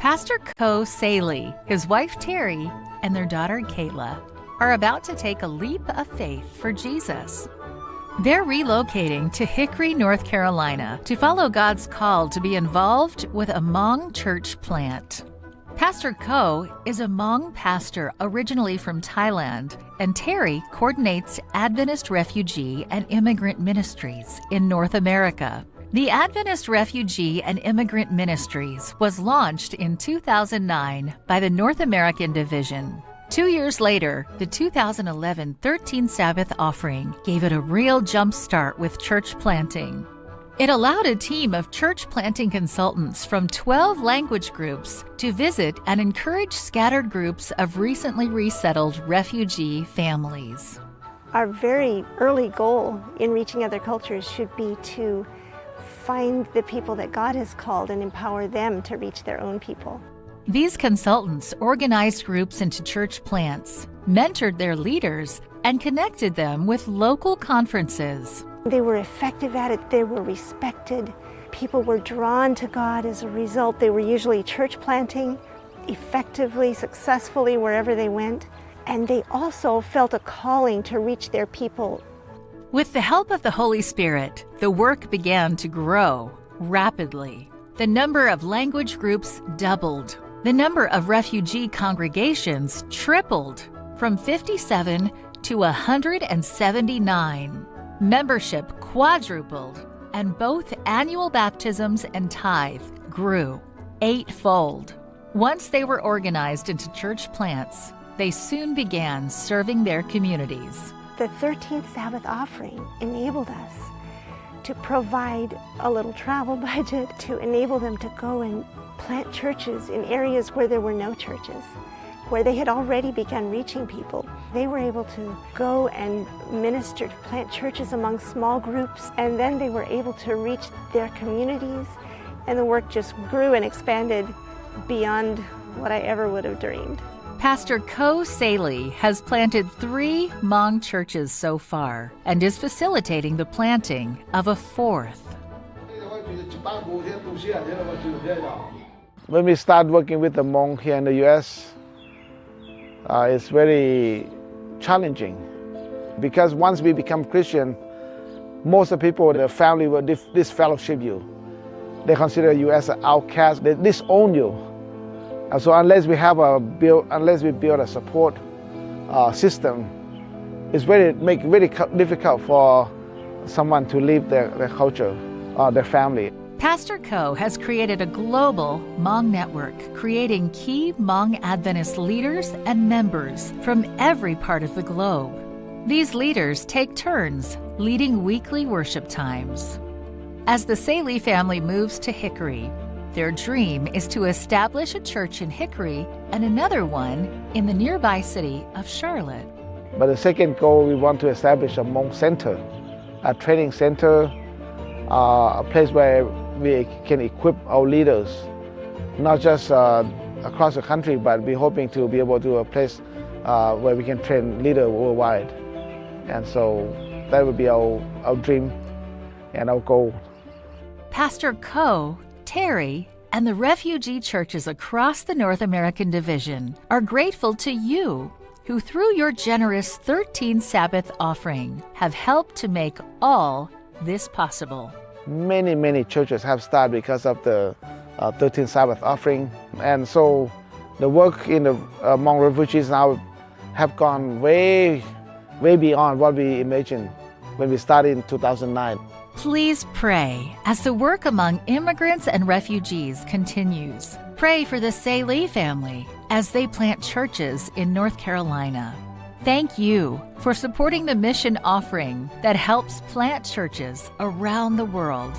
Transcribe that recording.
Pastor Ko Saley, his wife Terry, and their daughter Kayla are about to take a leap of faith for Jesus. They're relocating to Hickory, North Carolina to follow God's call to be involved with a Hmong church plant. Pastor Ko is a Hmong pastor originally from Thailand, and Terry coordinates Adventist refugee and immigrant ministries in North America. The Adventist Refugee and Immigrant Ministries was launched in 2009 by the North American Division. 2 years later, the 2011 13 Sabbath offering gave it a real jump start with church planting. It allowed a team of church planting consultants from 12 language groups to visit and encourage scattered groups of recently resettled refugee families. Our very early goal in reaching other cultures should be to find the people that God has called and empower them to reach their own people. These consultants organized groups into church plants, mentored their leaders, and connected them with local conferences. They were effective at it. They were respected. People were drawn to God as a result. They were usually church planting effectively, successfully wherever they went. And they also felt a calling to reach their people. With the help of the Holy Spirit, the work began to grow rapidly. The number of language groups doubled. The number of refugee congregations tripled from 57 to 179. Membership quadrupled, and both annual baptisms and tithe grew eightfold. Once they were organized into church plants, they soon began serving their communities. The 13th Sabbath offering enabled us to provide a little travel budget to enable them to go and plant churches in areas where there were no churches, where they had already begun reaching people. They were able to go and minister, plant churches among small groups, and then they were able to reach their communities, and the work just grew and expanded beyond what I ever would have dreamed. Pastor Ko Saley has planted 3 Hmong churches so far and is facilitating the planting of a 4th. When we start working with the Hmong here in the U.S., it's very challenging because once we become Christian, most of the people in the family will disfellowship you. They consider you as an outcast. They disown you. And so unless we build a support system, it's very difficult for someone to leave their culture, their family. Pastor Ko has created a global Hmong network, creating key Hmong Adventist leaders and members from every part of the globe. These leaders take turns leading weekly worship times. As the Saley family moves to Hickory, their dream is to establish a church in Hickory and another one in the nearby city of Charlotte. But the second goal, we want to establish a Hmong center, a training center, a place where we can equip our leaders, not just across the country, but we're hoping to be able to do a place where we can train leaders worldwide. And so that would be our dream and our goal. Pastor Ko, Terry, and the refugee churches across the North American Division are grateful to you, who through your generous 13 Sabbath offering have helped to make all this possible. Many churches have started because of the 13 Sabbath offering. And so the work among refugees now have gone way beyond what we imagined when we started in 2009. Please pray as the work among immigrants and refugees continues. Pray for the Saley family as they plant churches in North Carolina. Thank you for supporting the mission offering that helps plant churches around the world.